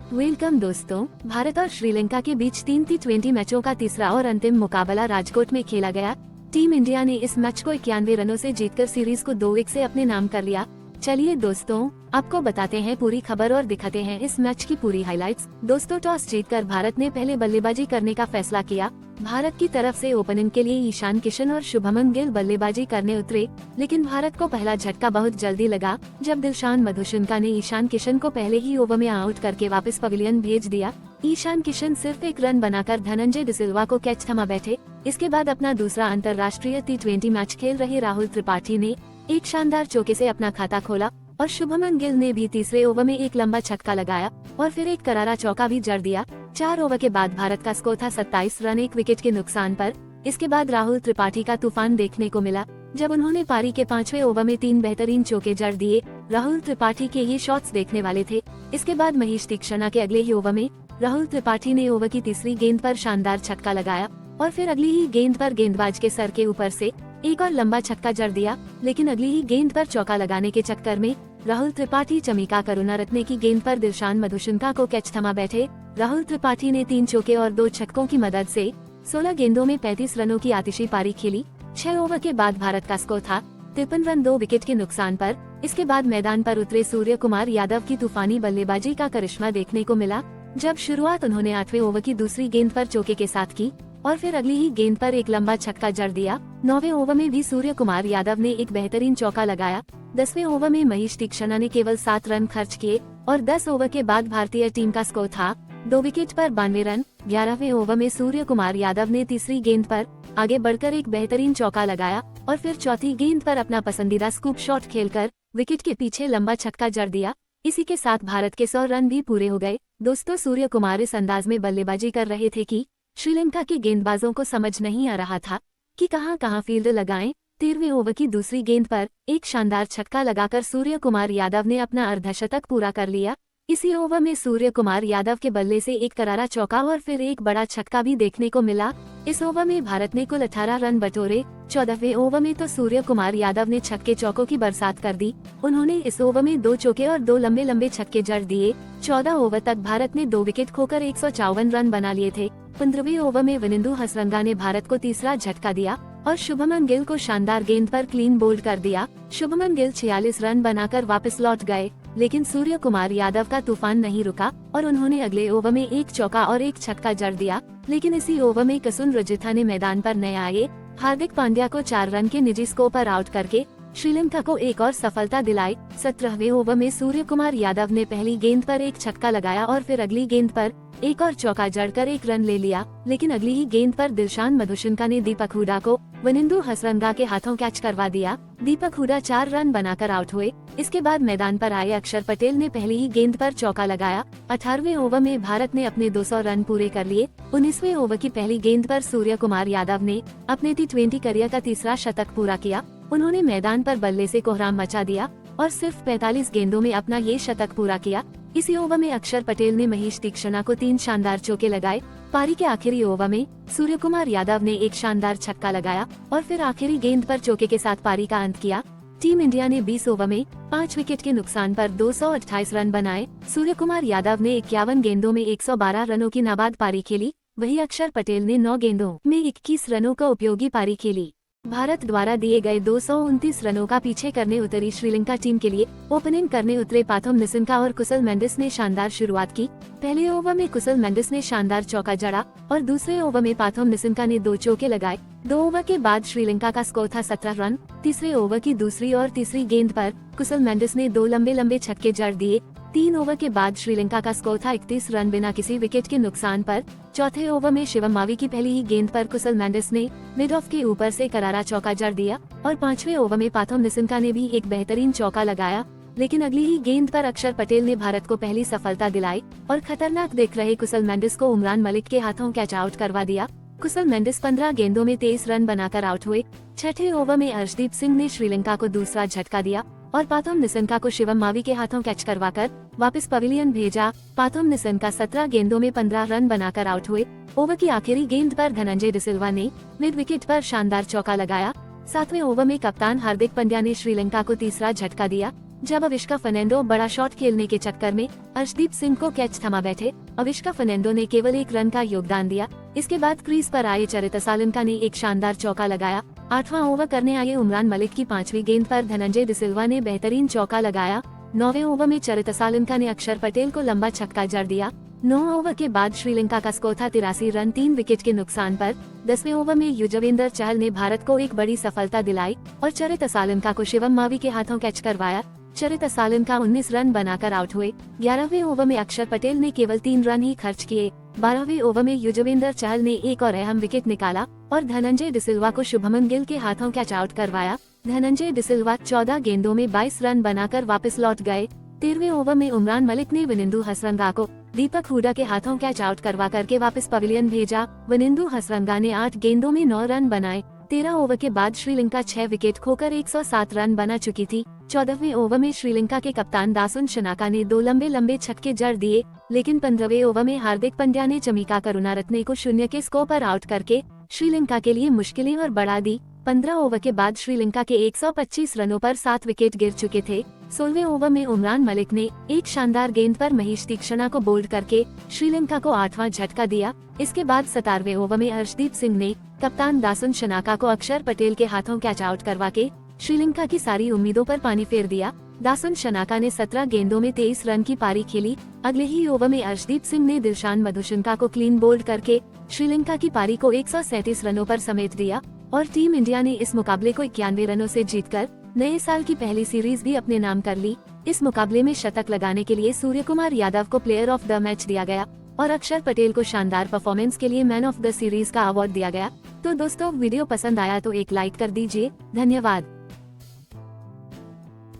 Welcome दोस्तों, भारत और श्रीलंका के बीच 3 T20 मैचों का तीसरा और अंतिम मुकाबला राजकोट में खेला गया। टीम इंडिया ने इस मैच को 91 रनों से जीतकर सीरीज को 2-1 से अपने नाम कर लिया। चलिए दोस्तों, आपको बताते हैं पूरी खबर और दिखाते हैं इस मैच की पूरी हाइलाइट्स। दोस्तों, टॉस जीतकर भारत ने पहले बल्लेबाजी करने का फैसला किया। भारत की तरफ से ओपनिंग के लिए ईशान किशन और शुभमन गिल बल्लेबाजी करने उतरे, लेकिन भारत को पहला झटका बहुत जल्दी लगा जब दिलशान मधुशंका ने ईशान किशन को पहले ही ओवर में आउट करके वापस पवेलियन भेज दिया। ईशान किशन सिर्फ एक रन बनाकर धनंजय डिसिल्वा को कैच थमा बैठे। इसके बाद अपना दूसरा अंतर्राष्ट्रीय T20 मैच खेल रहे राहुल त्रिपाठी ने एक शानदार चौके से अपना खाता खोला और शुभमन गिल ने भी तीसरे ओवर में एक लंबा छक्का लगाया और फिर एक करारा चौका भी जड़ दिया। 4 ओवर के बाद भारत का स्कोर था 27 रन 1 विकेट के नुकसान पर। इसके बाद राहुल त्रिपाठी का तूफान देखने को मिला जब उन्होंने पारी के 5वें ओवर में 3 बेहतरीन चौके जड़ दिए। राहुल त्रिपाठी के ये शॉट्स देखने वाले थे। इसके बाद महेश तीक्षणा के अगले ही ओवर में राहुल त्रिपाठी ने ओवर की तीसरी गेंद पर शानदार छक्का लगाया और फिर अगली ही गेंद पर गेंदबाज के सर के ऊपर से एक और लंबा छक्का जड़ दिया, लेकिन अगली ही गेंद पर चौका लगाने के चक्कर में राहुल त्रिपाठी चमिका करुणारत्ने की गेंद पर दिलशान मधुशंका को कैच थमा बैठे। राहुल त्रिपाठी ने 3 चौके और 2 छक्कों की मदद से 16 गेंदों में 35 रनों की आतिशी पारी खेली। 6 ओवर के बाद भारत का स्कोर था 53 रन 2 विकेट के नुकसान पर। इसके बाद मैदान पर उतरे सूर्य कुमार यादव की तूफानी बल्लेबाजी का करिश्मा देखने को मिला जब शुरुआत उन्होंने 8वें ओवर की दूसरी गेंद पर चौके के साथ की और फिर अगली ही गेंद पर एक लंबा छक्का जड़ दिया। 9वें ओवर में भी सूर्य कुमार यादव ने एक बेहतरीन चौका लगाया। 10वें ओवर में महेश तीक्षणा ने केवल 7 रन खर्च किए और 10 ओवर के बाद भारतीय टीम का स्कोर था 2 विकेट पर 92 रन। 11वें ओवर में सूर्य कुमार यादव ने तीसरी गेंद पर आगे बढ़कर एक बेहतरीन चौका लगाया और फिर चौथी गेंद पर अपना पसंदीदा स्कूप शॉट खेलकर विकेट के पीछे लंबा छक्का जड़ दिया। इसी के साथ भारत के 100 रन भी पूरे हो गए। दोस्तों, सूर्य कुमार इस अंदाज में बल्लेबाजी कर रहे थे कि श्रीलंका के गेंदबाजों को समझ नहीं आ रहा था कि कहां फील्ड लगाएं। 13वें ओवर की दूसरी गेंद पर एक शानदार छक्का लगाकर सूर्य कुमार यादव ने अपना अर्धशतक पूरा कर लिया। इसी ओवर में सूर्य कुमार यादव के बल्ले से एक करारा चौका और फिर एक बड़ा छक्का भी देखने को मिला। इस ओवर में भारत ने कुल 18 रन बटोरे। 14वें ओवर में तो सूर्य कुमार यादव ने छक्के चौकों की बरसात कर दी। उन्होंने इस ओवर में 2 चौके और 2 लंबे लंबे छक्के जड़ दिए। 14 ओवर तक भारत ने 2 विकेट खोकर 154 रन बना लिए थे। 15वें ओवर में विनिंदु हसरंगा ने भारत को तीसरा झटका दिया और शुभमन गिल को शानदार गेंद पर क्लीन बोल्ड कर दिया। शुभमन गिल 46 रन बनाकर वापस लौट गए, लेकिन सूर्य कुमार यादव का तूफान नहीं रुका और उन्होंने अगले ओवर में एक चौका और एक छक्का जड़ दिया। लेकिन इसी ओवर में कसुन रजिथा ने मैदान पर नए आए हार्दिक पांड्या को 4 रन के निजी स्कोर पर आउट करके श्रीलंका को एक और सफलता दिलाई। 17वें ओवर में सूर्य कुमार यादव ने पहली गेंद पर एक छक्का लगाया और फिर अगली गेंद पर एक और चौका जड़कर 1 रन ले लिया, लेकिन अगली ही गेंद पर दिलशान मधुशंका ने दीपक हुडा को विनिंदु हसरंगा के हाथों कैच करवा दिया। दीपक हुडा 4 रन बनाकर आउट हुए। इसके बाद मैदान पर आए अक्षर पटेल ने पहली ही गेंद पर चौका लगाया। 18वें ओवर में भारत ने अपने 200 रन पूरे कर लिए। 19वें ओवर की पहली गेंद पर सूर्य कुमार यादव ने अपने T20 करियर का तीसरा शतक पूरा किया। उन्होंने मैदान पर बल्ले से कोहराम मचा दिया और सिर्फ 45 गेंदों में अपना ये शतक पूरा किया। इसी ओवर में अक्षर पटेल ने महेश तीक्षणा को 3 शानदार चौके लगाए। पारी के आखिरी ओवर में सूर्य कुमार यादव ने एक शानदार छक्का लगाया और फिर आखिरी गेंद पर चौके के साथ पारी का अंत किया। टीम इंडिया ने 20 ओवर में 5 विकेट के नुकसान पर 228 रन बनाए। सूर्य कुमार यादव ने 51 गेंदों में 112 रनों की नाबाद पारी खेली, वहीं अक्षर पटेल ने 9 गेंदों में 21 रनों का उपयोगी पारी खेली। भारत द्वारा दिए गए 229 रनों का पीछे करने उतरी श्रीलंका टीम के लिए ओपनिंग करने उतरे पाथोम निसंका और कुशल मेंडिस ने शानदार शुरुआत की। पहले ओवर में कुशल मेंडिस ने शानदार चौका जड़ा और दूसरे ओवर में पाथोम निसंका ने 2 चौके लगाए। 2 ओवर के बाद श्रीलंका का स्कोर था 17 रन। तीसरे ओवर की दूसरी और तीसरी गेंद पर कुशल मेंडिस ने 2 लंबे लंबे छक्के जड़ दिए। 3 ओवर के बाद श्रीलंका का स्कोर था 31 रन बिना किसी विकेट के नुकसान पर। चौथे ओवर में शिवम मावी की पहली ही गेंद पर कुशल मेंडिस ने मिड ऑफ के ऊपर से करारा चौका जड़ दिया और 5वें ओवर में पाथोम निसंका ने भी एक बेहतरीन चौका लगाया, लेकिन अगली ही गेंद पर अक्षर पटेल ने भारत को पहली सफलता दिलाई और खतरनाक दिख रहे कुशल मेंडिस को उमरान मलिक के हाथों कैच आउट करवा दिया। कुशल मेंडिस 15 गेंदों में 23 रन बनाकर आउट हुए। 6ठे ओवर में अर्शदीप सिंह ने श्रीलंका को दूसरा झटका दिया और पाथोम निसंका को शिवम मावी के हाथों कैच करवाकर वापस पवेलियन भेजा। पाथोम निसंका 17 गेंदों में 15 रन बनाकर आउट हुए। ओवर की आखिरी गेंद पर धनंजय डिसिल्वा ने मिड विकेट पर शानदार चौका लगाया। 7वें ओवर में कप्तान हार्दिक पांड्या ने श्रीलंका को तीसरा झटका दिया। जब अविष्का फर्नांडो बड़ा शॉट खेलने के चक्कर में अर्शदीप सिंह को कैच थमा बैठे। अविष्का फर्नांडो ने केवल 1 रन का योगदान दिया। इसके बाद क्रीज पर आए चरिता सालुंका ने एक शानदार चौका लगाया। 8वां ओवर करने आए उमरान मलिक की 5वीं गेंद पर धनंजय डिसिल्वा ने बेहतरीन चौका लगाया। 9वें ओवर में चरिता सालुंका ने अक्षर पटेल को लंबा छक्का जड़ दिया। 9 ओवर के बाद श्रीलंका का स्कोर था 83 रन 3 विकेट के नुकसान पर। 10वें ओवर में युजवेंद्र चहल ने भारत को एक बड़ी सफलता दिलाई और चरिता सालुंका को शिवम मावी के हाथों कैच करवाया। चरिता सालुंका 19 रन बनाकर आउट हुए। 11वें ओवर में अक्षर पटेल ने केवल 3 रन ही खर्च किए। 12वें ओवर में युजवेंद्र चहल ने एक और अहम विकेट निकाला और धनंजय डिसिल्वा को शुभमन गिल के हाथों कैच आउट करवाया। धनंजय डिसिल्वा 14 गेंदों में 22 रन बनाकर वापस लौट गए। 13वें ओवर में उमरान मलिक ने वनिंदु हसरंगा को दीपक हुडा के हाथों कैच आउट करवा करके वापस पवेलियन भेजा। वनिंदु हसरंगा ने 8 गेंदों में 9 रन बनाए। 13 ओवर के बाद श्रीलंका 6 विकेट खोकर 107 रन बना चुकी थी। 14वें ओवर में श्रीलंका के कप्तान दासुन शनाका ने 2 लंबे छक्के जड़ दिए, लेकिन 15वें ओवर में हार्दिक पंड्या ने चमिका करुणारत्ने को 0 के स्कोर पर आउट करके श्रीलंका के लिए मुश्किलें और बढ़ा दी। 15 ओवर के बाद श्रीलंका के 125 रनों पर 7 विकेट गिर चुके थे। 16वें ओवर में उमरान मलिक ने एक शानदार गेंद पर महेश तीक्षणा को बोल्ड करके श्रीलंका को 8वां झटका दिया। इसके बाद 17वें ओवर में अर्शदीप सिंह ने कप्तान दासुन शनाका को अक्षर पटेल के हाथों कैच आउट करवा के श्रीलंका की सारी उम्मीदों पर पानी फेर दिया। दासुन शनाका ने 17 गेंदों में 23 रन की पारी खेली। अगले ही ओवर में अर्शदीप सिंह ने दिलशान मधुशंका को क्लीन बोल्ड करके श्रीलंका की पारी को 137 रनों पर समेट दिया और टीम इंडिया ने इस मुकाबले को 91 रनों से जीतकर नए साल की पहली सीरीज भी अपने नाम कर ली। इस मुकाबले में शतक लगाने के लिए सूर्यकुमार यादव को प्लेयर ऑफ द मैच दिया गया और अक्षर पटेल को शानदार परफॉर्मेंस के लिए मैन ऑफ द सीरीज का अवार्ड दिया गया। तो दोस्तों, वीडियो पसंद आया तो एक लाइक कर दीजिए। धन्यवाद।